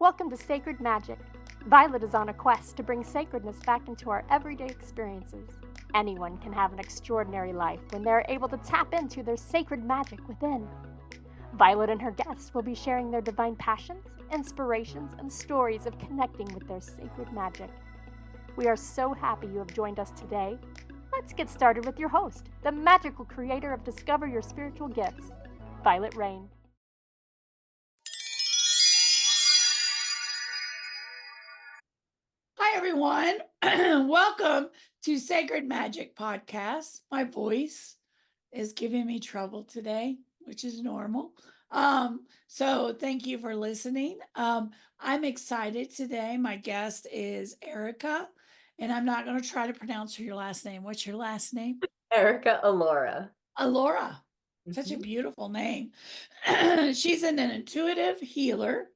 Welcome to Sacred Magic. Violet is on a quest to bring sacredness back into our everyday experiences. Anyone can have an extraordinary life when they are able to tap into their sacred magic within. Violet and her guests will be sharing their divine passions, inspirations, and stories of connecting with their sacred magic. We are so happy you have joined us today. Let's get started with your host, the magical creator of Discover Your Spiritual Gifts, Violet Rain. Hi, everyone. Welcome to Sacred Magic Podcast. My voice is giving me trouble today, which is normal. So thank you for listening. I'm excited today. My guest is Erika, and I'm not going to try to pronounce your last name. What's your last name? Erika Alaura. Alaura. Such a beautiful name. She's an intuitive healer,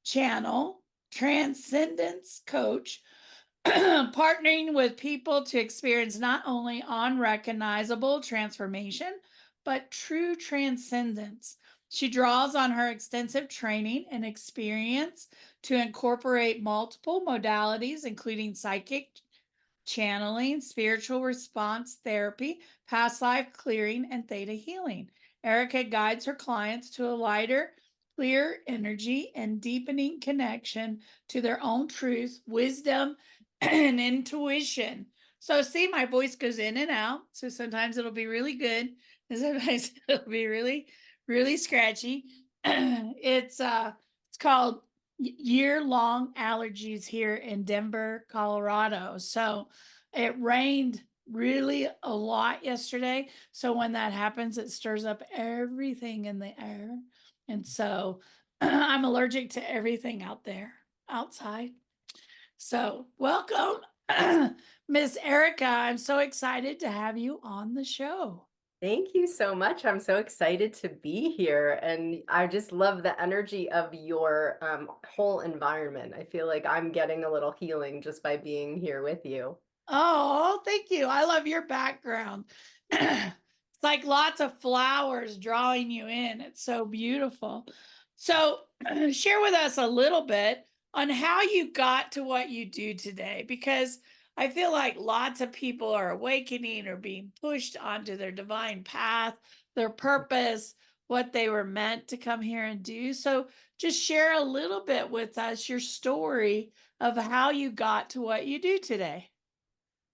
channel, transcendence coach, partnering with people to experience not only unrecognizable transformation, but true transcendence. She draws on her extensive training and experience to incorporate multiple modalities, including psychic channeling, spiritual response therapy, past life clearing, and theta healing. Erika guides her clients to a lighter, clear energy and deepening connection to their own truth, wisdom, and intuition. So see, my voice goes in and out. So sometimes it'll be really good, and sometimes it'll be really, really scratchy. It's called year-long allergies here in Denver, Colorado. So it rained really a lot yesterday. So when that happens, it stirs up everything in the air. And so I'm allergic to everything out there, outside. So welcome, Miss Erika. I'm so excited to have you on the show. Thank you so much. I'm so excited to be here. And I just love the energy of your whole environment. I feel like I'm getting a little healing just by being here with you. Oh, thank you. I love your background. It's like lots of flowers drawing you in. It's so beautiful. So, share with us a little bit on how you got to what you do today, because I feel like lots of people are awakening or being pushed onto their divine path, their purpose, what they were meant to come here and do. So, just share a little bit with us your story of how you got to what you do today.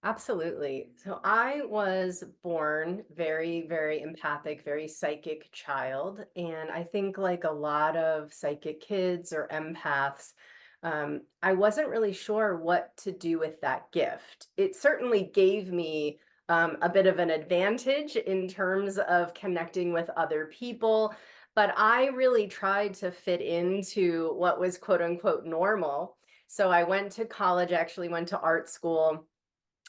Absolutely. So I was born very, very empathic, very psychic child. And I think like a lot of psychic kids or empaths, I wasn't really sure what to do with that gift. It certainly gave me a bit of an advantage in terms of connecting with other people, but I really tried to fit into what was quote unquote normal. So I went to college, actually went to art school,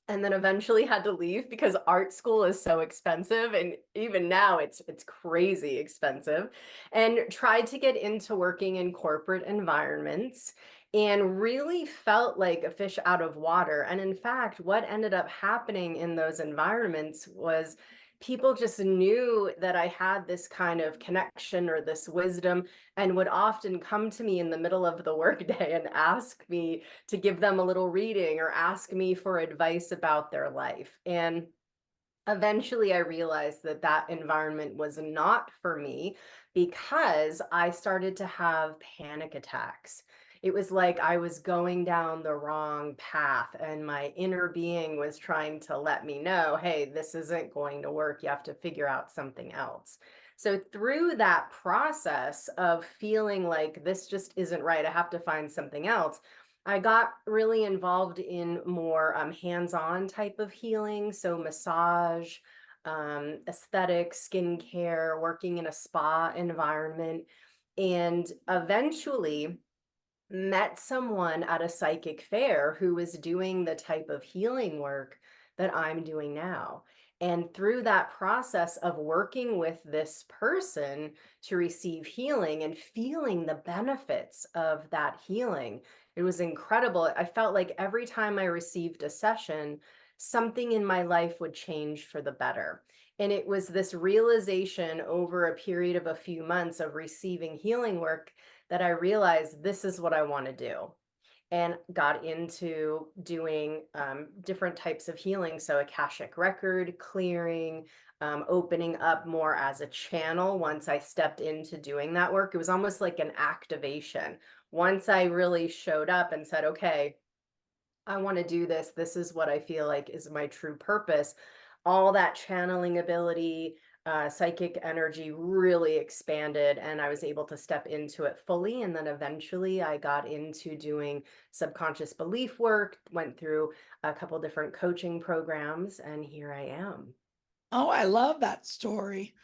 and then eventually had to leave because art school is so expensive, and even now it's crazy expensive, and tried to get into working in corporate environments and really felt like a fish out of water. And in fact, what ended up happening in those environments was people just knew that I had this kind of connection or this wisdom, and would often come to me in the middle of the workday and ask me to give them a little reading or ask me for advice about their life. And eventually I realized that that environment was not for me because I started to have panic attacks. It was like I was going down the wrong path, and my inner being was trying to let me know, hey, this isn't going to work. You have to figure out something else. So, through that process of feeling like this just isn't right, I have to find something else, I got really involved in more hands-on type of healing, so massage, aesthetics, skincare, working in a spa environment, and eventually met someone at a psychic fair who was doing the type of healing work that I'm doing now. And through that process of working with this person to receive healing and feeling the benefits of that healing, it was incredible. I felt like every time I received a session, something in my life would change for the better. And it was this realization over a period of a few months of receiving healing work that I realized this is what I want to do, and got into doing different types of healing. So Akashic record clearing, opening up more as a channel. Once I stepped into doing that work, it was almost like an activation. Once I really showed up and said, okay, I want to do this. This is what I feel like is my true purpose. All that channeling ability, psychic energy really expanded, and I was able to step into it fully. And then eventually I got into doing subconscious belief work, went through a couple different coaching programs, and here I am. Oh, I love that story.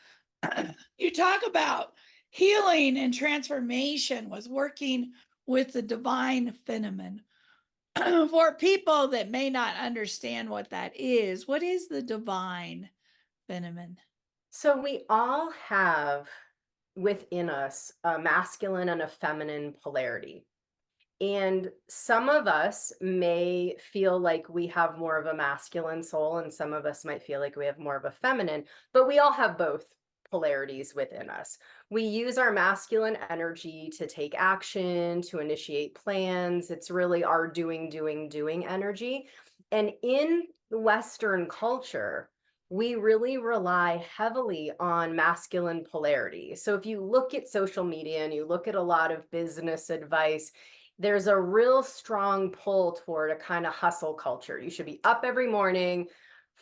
You talk about healing and transformation was working with the divine feminine. For people that may not understand what that is, what is the divine feminine? So we all have within us a masculine and a feminine polarity. And some of us may feel like we have more of a masculine soul, and some of us might feel like we have more of a feminine, but we all have both polarities within us. We use our masculine energy to take action, to initiate plans. It's really our doing energy. And in Western culture, we really rely heavily on masculine polarity. So if you look at social media and you look at a lot of business advice, there's a real strong pull toward a kind of hustle culture. You should be up every morning,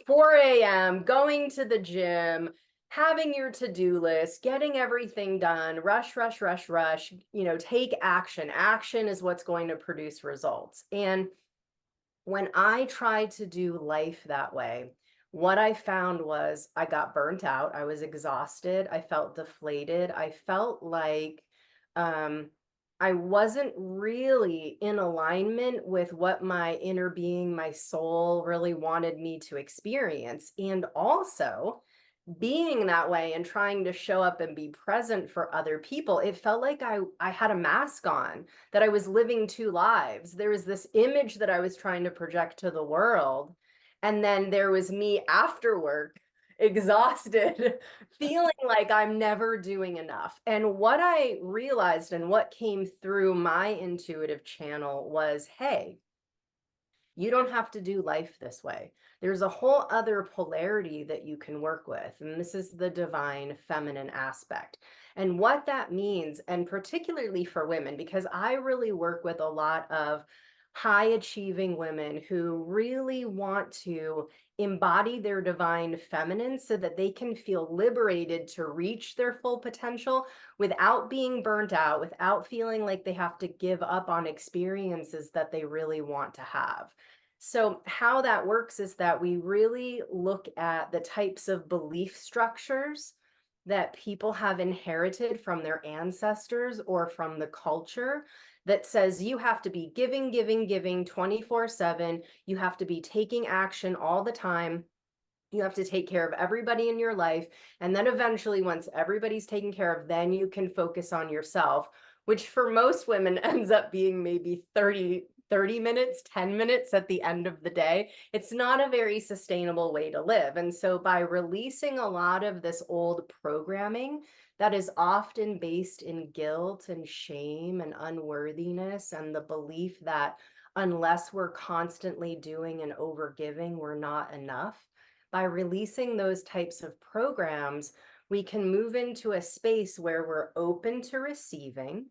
4 a.m., going to the gym, having your to-do list, getting everything done, rush, rush, rush, rush, take action. Action is what's going to produce results. And when I tried to do life that way, what I found was I got burnt out. I was exhausted. I felt deflated. I felt like I wasn't really in alignment with what my inner being, my soul really wanted me to experience. And also, being that way and trying to show up and be present for other people, it felt like I had a mask on, that I was living two lives. There was this image that I was trying to project to the world. And then there was me after work, exhausted, feeling like I'm never doing enough. And what I realized and what came through my intuitive channel was, hey, you don't have to do life this way. There's a whole other polarity that you can work with. And this is the divine feminine aspect. And what that means, and particularly for women, because I really work with a lot of high achieving women who really want to embody their divine feminine so that they can feel liberated to reach their full potential without being burnt out, without feeling like they have to give up on experiences that they really want to have. So how that works is that we really look at the types of belief structures that people have inherited from their ancestors or from the culture that says you have to be giving, giving, giving 24/7. You have to be taking action all the time. You have to take care of everybody in your life. And then eventually, once everybody's taken care of, then you can focus on yourself, which for most women ends up being maybe 30 minutes, 10 minutes at the end of the day. It's not a very sustainable way to live. And so by releasing a lot of this old programming that is often based in guilt and shame and unworthiness, and the belief that unless we're constantly doing and overgiving, we're not enough, by releasing those types of programs, we can move into a space where we're open to receiving.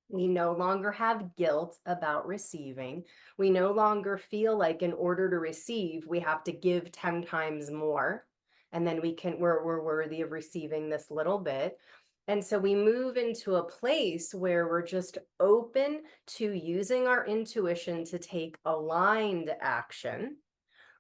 We no longer have guilt about receiving. We no longer feel like in order to receive, we have to give 10 times more. And then we're worthy of receiving this little bit. And so we move into a place where we're just open to using our intuition to take aligned action,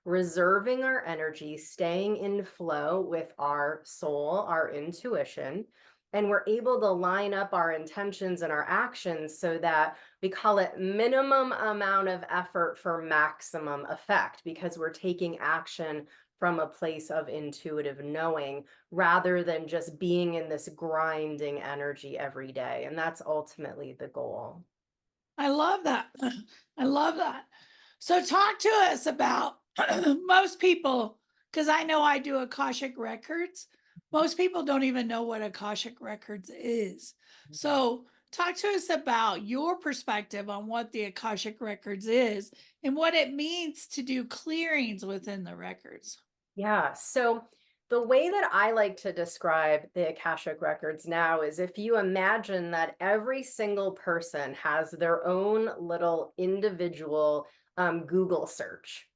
reserving our energy, staying in flow with our soul, our intuition, and we're able to line up our intentions and our actions so that we call it minimum amount of effort for maximum effect, because we're taking action from a place of intuitive knowing rather than just being in this grinding energy every day. And that's ultimately the goal. I love that. I love that. So talk to us about most people, because I know I do Akashic Records. Most people don't even know what Akashic Records is. So talk to us about your perspective on what the Akashic Records is and what it means to do clearings within the records. Yeah. So the way that I like to describe the Akashic Records now is if you imagine that every single person has their own little individual Google search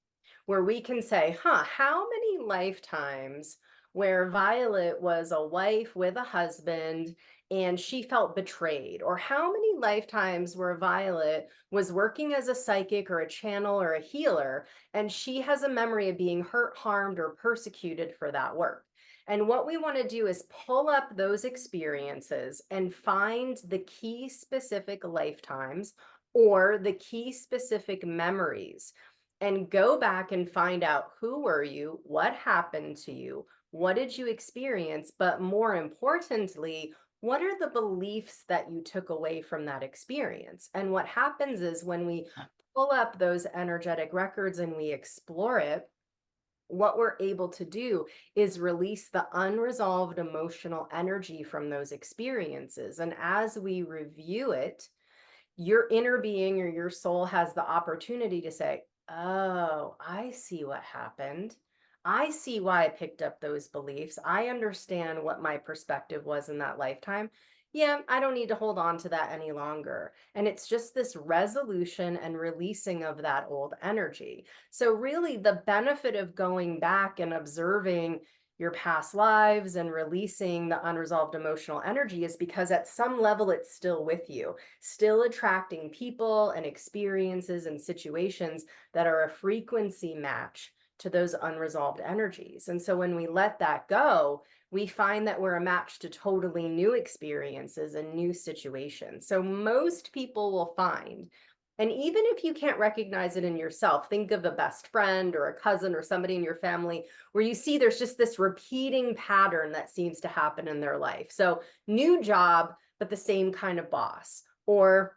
where we can say, how many lifetimes where Violet was a wife with a husband and she felt betrayed? Or how many lifetimes where Violet was working as a psychic or a channel or a healer and she has a memory of being hurt, harmed, or persecuted for that work? And what we want to do is pull up those experiences and find the key specific lifetimes or the key specific memories and go back and find out who were you, what happened to you, what did you experience, but more importantly, what are the beliefs that you took away from that experience? And what happens is when we pull up those energetic records and we explore it, what we're able to do is release the unresolved emotional energy from those experiences. And as we review it, your inner being or your soul has the opportunity to say, oh, I see what happened. I see why I picked up those beliefs. I understand what my perspective was in that lifetime. Yeah, I don't need to hold on to that any longer. And it's just this resolution and releasing of that old energy. So, really, the benefit of going back and observing your past lives and releasing the unresolved emotional energy is because at some level it's still with you, still attracting people and experiences and situations that are a frequency match to those unresolved energies. And so when we let that go, we find that we're a match to totally new experiences and new situations. So most people will find, and even if you can't recognize it in yourself, think of a best friend or a cousin or somebody in your family where you see there's just this repeating pattern that seems to happen in their life. So new job, but the same kind of boss, or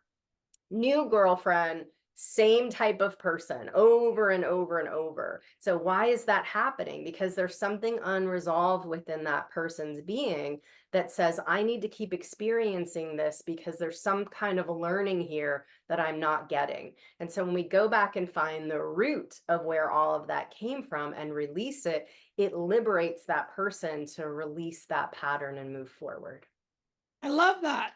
new girlfriend, same type of person over and over and over. So why is that happening? Because there's something unresolved within that person's being that says, I need to keep experiencing this because there's some kind of a learning here that I'm not getting. And so when we go back and find the root of where all of that came from and release it, it liberates that person to release that pattern and move forward. I love that.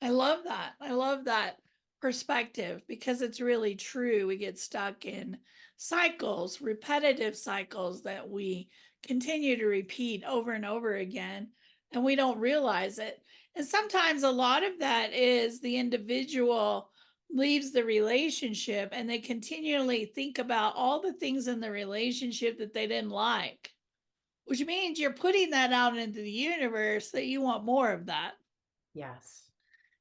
I love that. I love that perspective because it's really true. We get stuck in cycles, repetitive cycles that we continue to repeat over and over again, and we don't realize it. And sometimes a lot of that is the individual leaves the relationship and they continually think about all the things in the relationship that they didn't like, which means you're putting that out into the universe that you want more of that. Yes.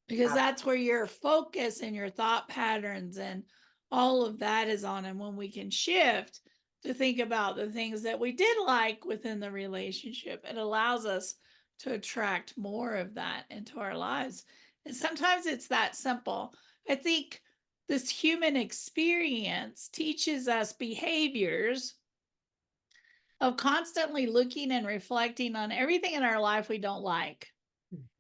Because that's where your focus and your thought patterns and all of that is on. And when we can shift to think about the things that we did like within the relationship, it allows us to attract more of that into our lives. And sometimes it's that simple. I think this human experience teaches us behaviors of constantly looking and reflecting on everything in our life we don't like.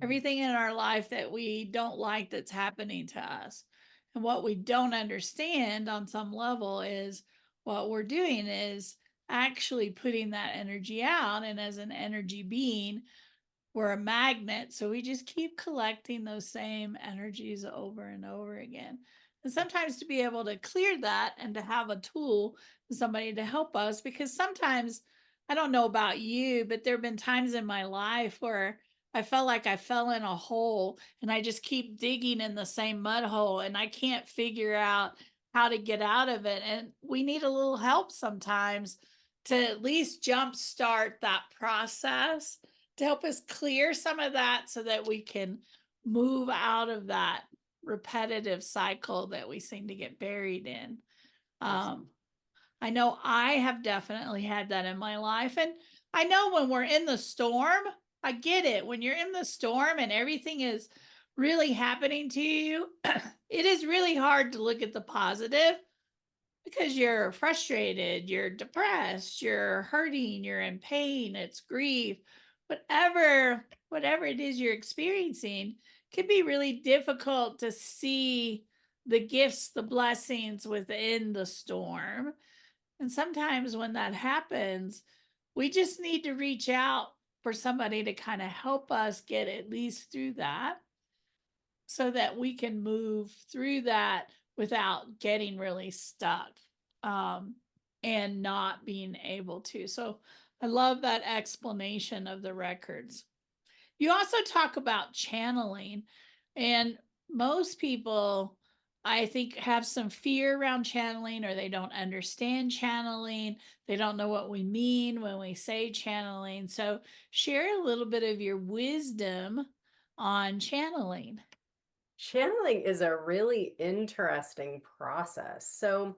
Everything in our life that we don't like that's happening to us. And what we don't understand on some level is what we're doing is actually putting that energy out. And as an energy being, we're a magnet. So we just keep collecting those same energies over and over again. And sometimes to be able to clear that and to have a tool, somebody to help us, because sometimes, I don't know about you, but there have been times in my life where I felt like I fell in a hole and I just keep digging in the same mud hole and I can't figure out how to get out of it. And we need a little help sometimes to at least jumpstart that process to help us clear some of that so that we can move out of that repetitive cycle that we seem to get buried in. I know I have definitely had that in my life. And I know when we're in the storm, I get it. When you're in the storm and everything is really happening to you, it is really hard to look at the positive because you're frustrated, you're depressed, you're hurting, you're in pain, it's grief, whatever it is you're experiencing can be really difficult to see the gifts, the blessings within the storm. And sometimes when that happens, we just need to reach out for somebody to kind of help us get at least through that so that we can move through that without getting really stuck and not being able to. So I love that explanation of the records. You also talk about channeling, and most people, I think, have some fear around channeling, or they don't understand channeling. They don't know what we mean when we say channeling. So share a little bit of your wisdom on channeling. Channeling is a really interesting process. So,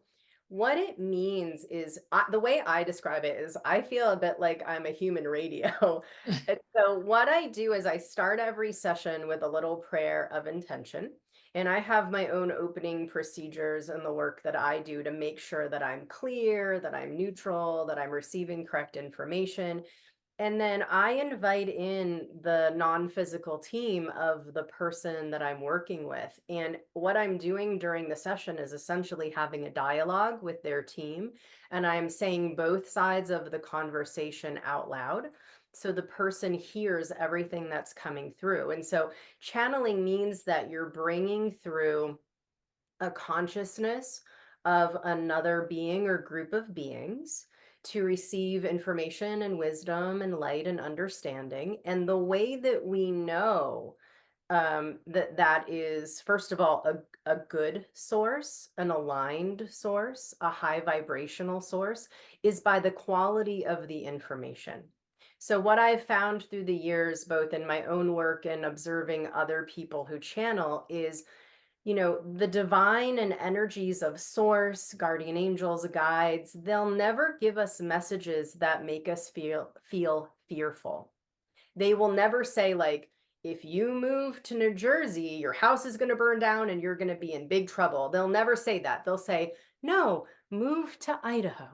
what it means is the way I describe it is I feel a bit like I'm a human radio. And so, what I do is I start every session with a little prayer of intention. And I have my own opening procedures and the work that I do to make sure that I'm clear, that I'm neutral, that I'm receiving correct information. And then I invite in the non-physical team of the person that I'm working with. And what I'm doing during the session is essentially having a dialogue with their team. And I'm saying both sides of the conversation out loud. So the person hears everything that's coming through. And so channeling means that you're bringing through a consciousness of another being or group of beings to receive information and wisdom and light and understanding. And the way that we know that that is, first of all, a good source, an aligned source, a high vibrational source, is by the quality of the information. So, what I've found through the years, both in my own work and observing other people who channel, is the divine and energies of source, guardian angels, guides, they'll never give us messages that make us feel fearful. They will never say, like, if you move to New Jersey, your house is going to burn down and you're going to be in big trouble. They'll never say that. They'll say, no, move to Idaho.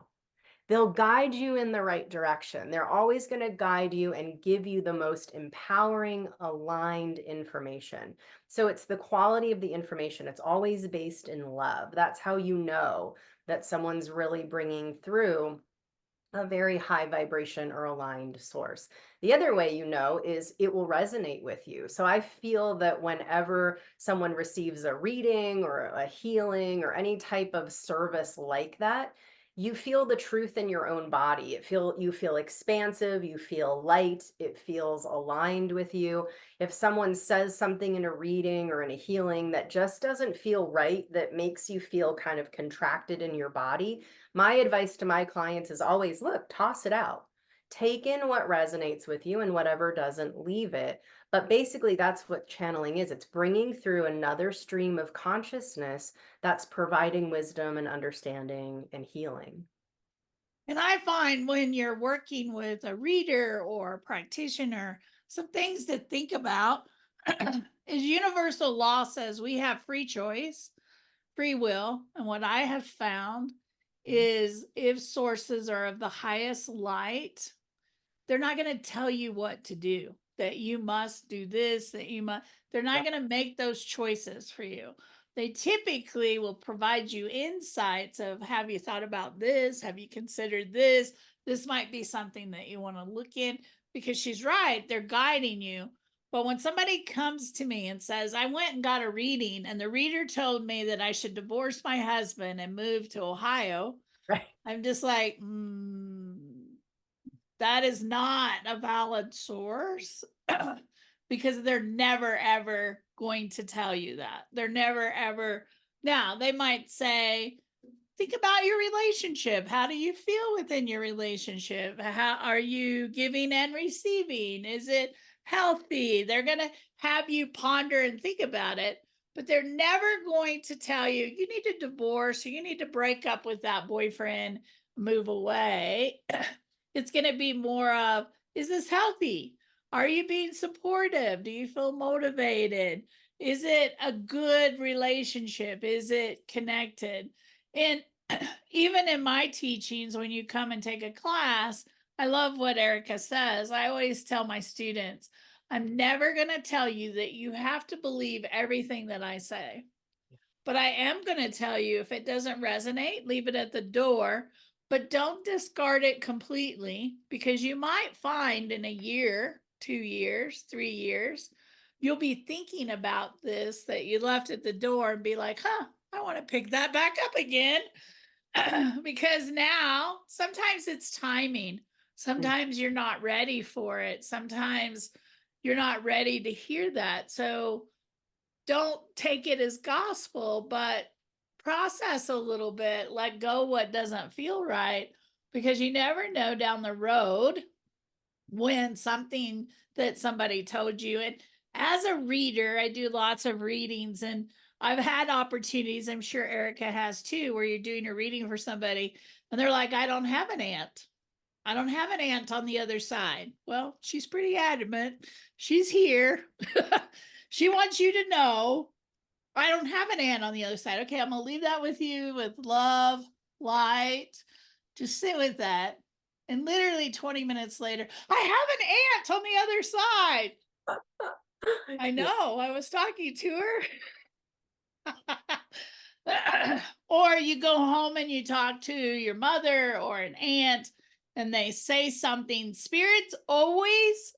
They'll guide you in the right direction. They're always going to guide you and give you the most empowering, aligned information. So it's the quality of the information. It's always based in love. That's how you know that someone's really bringing through a very high vibration or aligned source. The other way you know is it will resonate with you. So I feel that whenever someone receives a reading or a healing or any type of service like that, you feel the truth in your own body. You feel expansive, you feel light, it feels aligned with you. If someone says something in a reading or in a healing that just doesn't feel right, that makes you feel kind of contracted in your body, my advice to my clients is always, look, toss it out. Take in what resonates with you and whatever doesn't, leave it. But basically, that's what channeling is. It's bringing through another stream of consciousness that's providing wisdom and understanding and healing. And I find when you're working with a reader or a practitioner, some things to think about is universal law says we have free choice, free will. And what I have found is if sources are of the highest light, they're not going to tell you what to do, that you must do this, that you must, they're not going to make those choices for you. They typically will provide you insights of, have you thought about this? Have you considered this? This might be something that you want to look in, because she's right. They're guiding you. But when somebody comes to me and says, I went and got a reading and the reader told me that I should divorce my husband and move to Ohio, Right. I'm just like, that is not a valid source because they're never, ever going to tell you that. They're never, ever. Now, they might say, think about your relationship. How do you feel within your relationship? How are you giving and receiving? Is it healthy? They're going to have you ponder and think about it, but they're never going to tell you, you need to divorce or you need to break up with that boyfriend, move away. It's going to be more of, is this healthy? Are you being supportive? Do you feel motivated? Is it a good relationship? Is it connected? And even in my teachings, when you come and take a class, I love what Erika says. I always tell my students, I'm never going to tell you that you have to believe everything that I say. But I am going to tell you, if it doesn't resonate, leave it at the door, but don't discard it completely, because you might find in a year, 2 years, 3 years, you'll be thinking about this that you left at the door and be like, I want to pick that back up again. Because now sometimes it's timing. Sometimes you're not ready for it. Sometimes you're not ready to hear that. So don't take it as gospel, but process a little bit, let go what doesn't feel right, because you never know down the road when something that somebody told you. And as a reader, I do lots of readings, and I've had opportunities, I'm sure Erika has too, where you're doing a reading for somebody and they're like, I don't have an aunt. I don't have an aunt on the other side. Well, she's pretty adamant. She's here. She wants you to know I don't have an aunt on the other side. Okay, I'm going to leave that with you with love, light. Just sit with that. And literally 20 minutes later, I have an aunt on the other side. I know. I was talking to her. Or you go home and you talk to your mother or an aunt and they say something. Spirits always,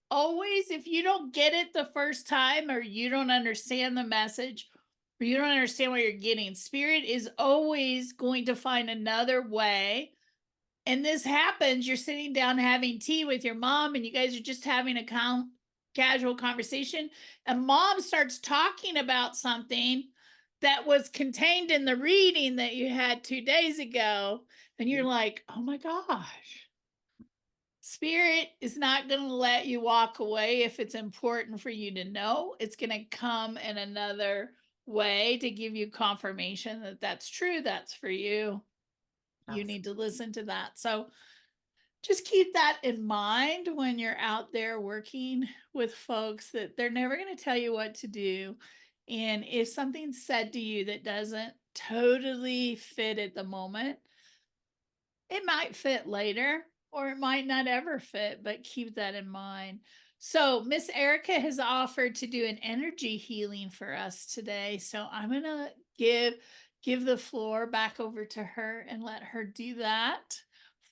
if you don't get it the first time, or you don't understand the message, or you don't understand what you're getting, Spirit is always going to find another way. And this happens, you're sitting down having tea with your mom and you guys are just having a casual conversation, and mom starts talking about something that was contained in the reading that you had 2 days ago. And you're like, oh my gosh, Spirit is not going to let you walk away if it's important for you to know. It's going to come in another way to give you confirmation that that's true. That's for you. You need to listen to that. So just keep that in mind when you're out there working with folks, that they're never going to tell you what to do. And if something's said to you that doesn't totally fit at the moment, it might fit later or it might not ever fit, but keep that in mind. So Miss Erika has offered to do an energy healing for us today. So I'm going to give the floor back over to her and let her do that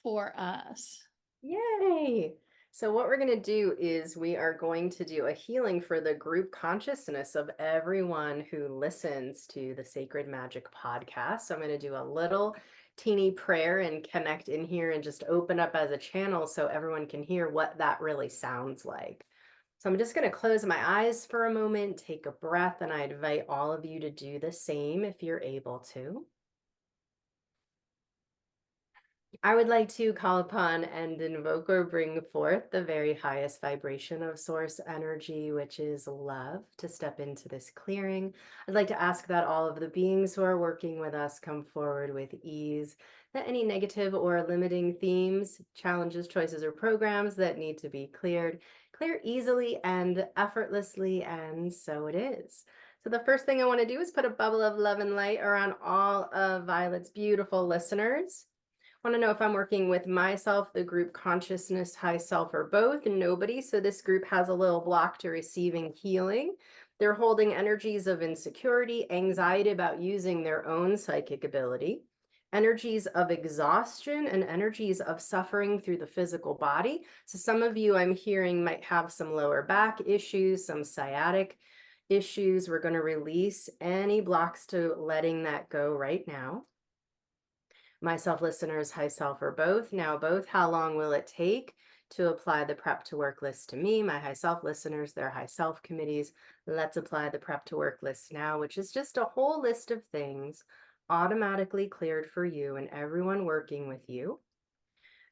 for us. Yay! So what we're going to do is we are going to do a healing for the group consciousness of everyone who listens to the Sacred Magic podcast. So I'm going to do a little teeny prayer and connect in here and just open up as a channel so everyone can hear what that really sounds like. So I'm just going to close my eyes for a moment, take a breath, and I invite all of you to do the same if you're able to. I would like to call upon and invoke or bring forth the very highest vibration of source energy, which is love, to step into this clearing. I'd like to ask that all of the beings who are working with us come forward with ease, that any negative or limiting themes, challenges, choices, or programs that need to be clear easily and effortlessly, and so it is. So the first thing I want to do is put a bubble of love and light around all of Violet's beautiful listeners. I want to know if I'm working with myself, the group consciousness, high self, or both. Nobody. So this group has a little block to receiving healing. They're holding energies of insecurity, anxiety about using their own psychic ability, energies of exhaustion, and energies of suffering through the physical body. So some of you I'm hearing might have some lower back issues, some sciatic issues. We're going to release any blocks to letting that go right now. Myself listeners, high self, or both. Now both, how long will it take to apply the prep to work list to me? My high self listeners, their high self committees. Let's apply the prep to work list now, which is just a whole list of things automatically cleared for you and everyone working with you.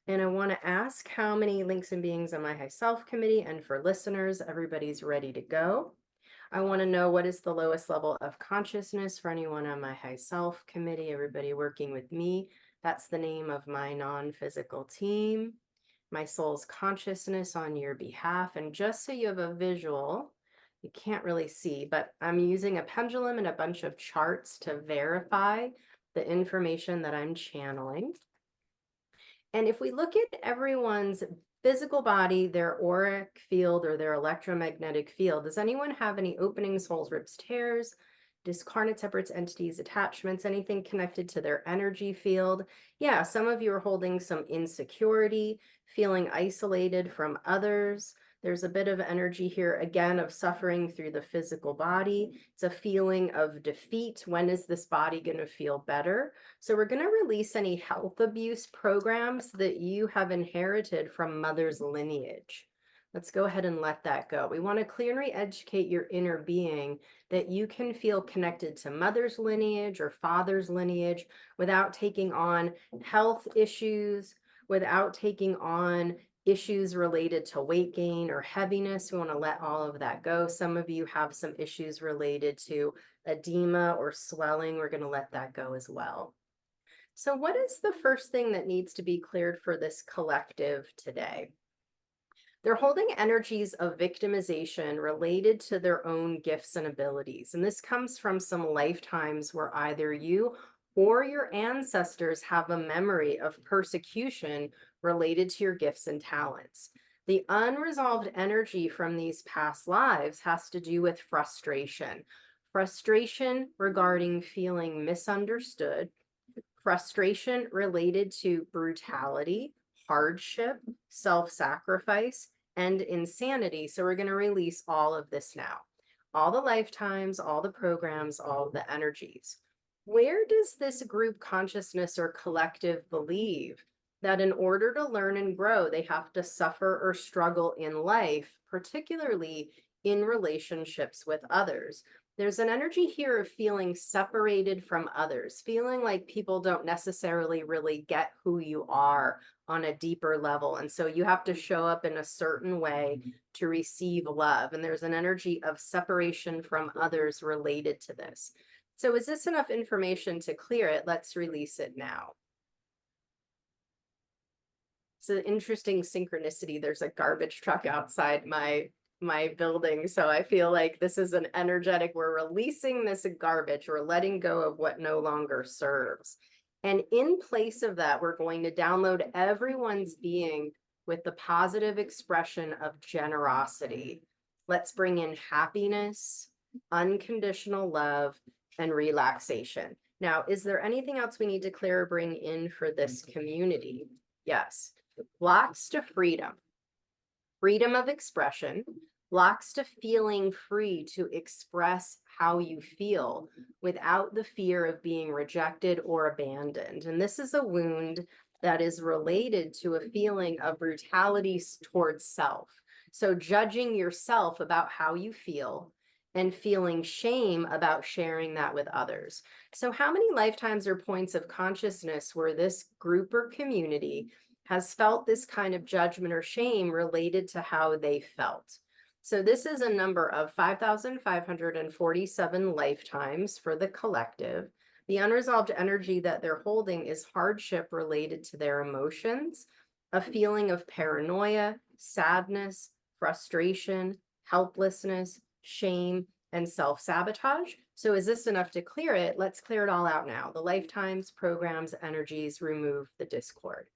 And I want to ask how many links and beings on my high self committee, and for listeners, everybody's ready to go. I want to know what is the lowest level of consciousness for anyone on my high self committee, everybody working with me. That's the name of my non-physical team, my soul's consciousness on your behalf. And just so you have a visual, you can't really see, but I'm using a pendulum and a bunch of charts to verify the information that I'm channeling. And if we look at everyone's physical body, their auric field or their electromagnetic field. Does anyone have any openings, holes, rips, tears, discarnate separates, entities, attachments, anything connected to their energy field? Yeah, some of you are holding some insecurity, feeling isolated from others. There's a bit of energy here, again, of suffering through the physical body. It's a feeling of defeat. When is this body going to feel better? So we're going to release any health abuse programs that you have inherited from mother's lineage. Let's go ahead and let that go. We want to clear and re-educate your inner being that you can feel connected to mother's lineage or father's lineage without taking on health issues, without taking on issues related to weight gain or heaviness. We want to let all of that go. Some of you have some issues related to edema or swelling. We're going to let that go as well. So what is the first thing that needs to be cleared for this collective today? They're holding energies of victimization related to their own gifts and abilities. And this comes from some lifetimes where either you or your ancestors have a memory of persecution related to your gifts and talents. The unresolved energy from these past lives has to do with frustration. Frustration regarding feeling misunderstood, frustration related to brutality, hardship, self-sacrifice, and insanity. So we're going to release all of this now. All the lifetimes, all the programs, all the energies. Where does this group consciousness or collective believe that in order to learn and grow, they have to suffer or struggle in life, particularly in relationships with others? There's an energy here of feeling separated from others, feeling like people don't necessarily really get who you are on a deeper level. And so you have to show up in a certain way to receive love. And there's an energy of separation from others related to this. So is this enough information to clear it? Let's release it now. It's an interesting synchronicity. There's a garbage truck outside my building. So I feel like this is an energetic, we're releasing this garbage, we're letting go of what no longer serves. And in place of that, we're going to download everyone's being with the positive expression of generosity. Let's bring in happiness, unconditional love, and relaxation. Now, is there anything else we need to clear or bring in for this community? Yes. Blocks to freedom. Freedom of expression, blocks to feeling free to express how you feel without the fear of being rejected or abandoned. And this is a wound that is related to a feeling of brutality towards self. So judging yourself about how you feel and feeling shame about sharing that with others. So how many lifetimes or points of consciousness where this group or community has felt this kind of judgment or shame related to how they felt? So this is a number of 5,547 lifetimes for the collective. The unresolved energy that they're holding is hardship related to their emotions, a feeling of paranoia, sadness, frustration, helplessness, shame, and self-sabotage. So is this enough to clear it? Let's clear it all out now. The lifetimes, programs, energies, remove the discord.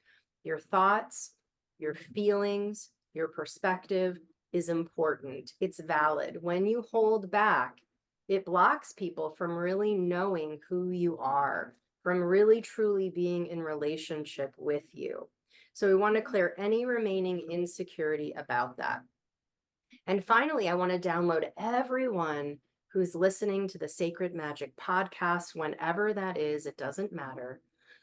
Your thoughts, your feelings, your perspective is important. It's valid. When you hold back, it blocks people from really knowing who you are, from really truly being in relationship with you. So we want to clear any remaining insecurity about that. And finally, I want to download everyone who's listening to the Sacred Magic podcast, whenever that is, it doesn't matter,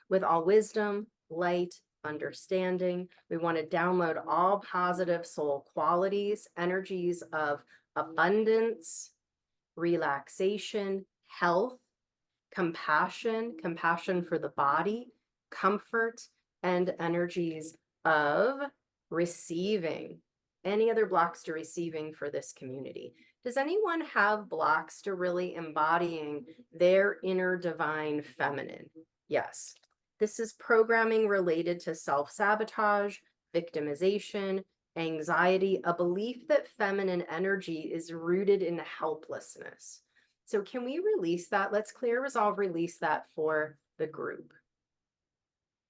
with all wisdom, light, understanding. We want to download all positive soul qualities, energies of abundance, relaxation, health, compassion for the body, comfort, and energies of receiving. Any other blocks to receiving for this community? Does anyone have blocks to really embodying their inner divine feminine? Yes. This is programming related to self-sabotage, victimization, anxiety, a belief that feminine energy is rooted in helplessness. So can we release that? Let's clear, resolve, release that for the group.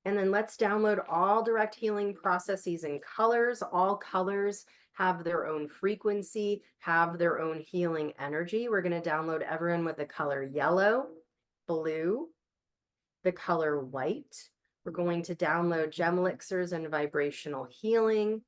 And then let's download all direct healing processes in colors. All colors have their own frequency, have their own healing energy. We're going to download everyone with the color yellow, blue, the color white. We're going to download gem elixirs and vibrational healing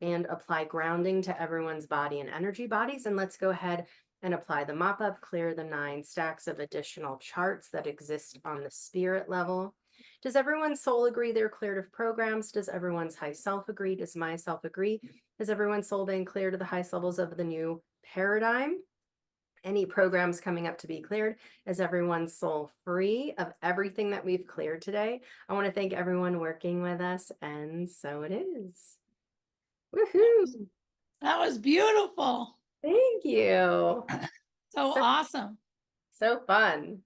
and apply grounding to everyone's body and energy bodies. And let's go ahead and apply the mop up, clear the 9 stacks of additional charts that exist on the spirit level. Does everyone's soul agree they're cleared of programs? Does everyone's high self agree? Does my self agree? Has everyone's soul been cleared to the highest levels of the new paradigm? Any programs coming up to be cleared? Is everyone's soul free of everything that we've cleared today? I want to thank everyone working with us, and so it is. Woohoo! That was beautiful. Thank you. So awesome. So fun.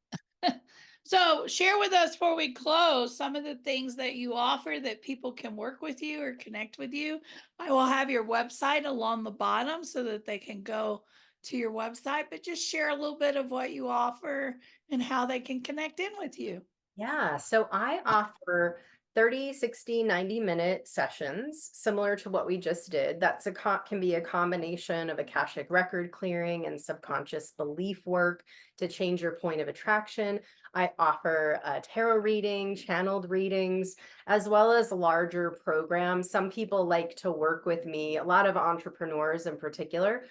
So share with us before we close some of the things that you offer that people can work with you or connect with you. I will have your website along the bottom so that they can go to your website, but just share a little bit of what you offer and how they can connect in with you. Yeah, so I offer 30, 60, 90-minute sessions similar to what we just did. That's can be a combination of Akashic record clearing and subconscious belief work to change your point of attraction. I offer tarot reading, channeled readings, as well as larger programs. Some people like to work with me, a lot of entrepreneurs in particular.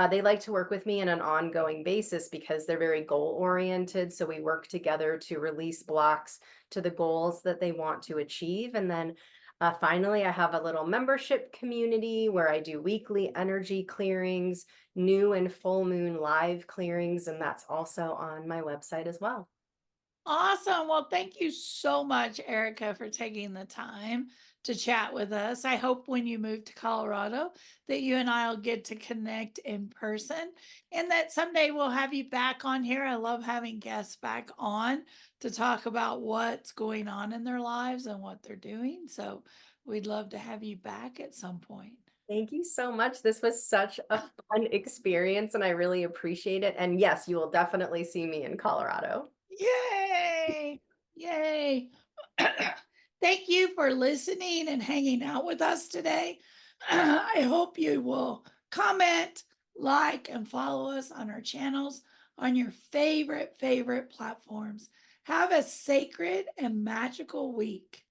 They like to work with me on an ongoing basis because they're very goal oriented. So we work together to release blocks to the goals that they want to achieve. And then finally, I have a little membership community where I do weekly energy clearings, new and full moon live clearings, and that's also on my website as well. Awesome. Well, thank you so much, Erika, for taking the time to chat with us. I hope when you move to Colorado that you and I will get to connect in person and that someday we'll have you back on here. I love having guests back on to talk about what's going on in their lives and what they're doing. So we'd love to have you back at some point. Thank you so much. This was such a fun experience and I really appreciate it. And yes, you will definitely see me in Colorado. Yay! Yay! Thank you for listening and hanging out with us today. I hope you will comment, like, and follow us on our channels on your favorite platforms. Have a sacred and magical week.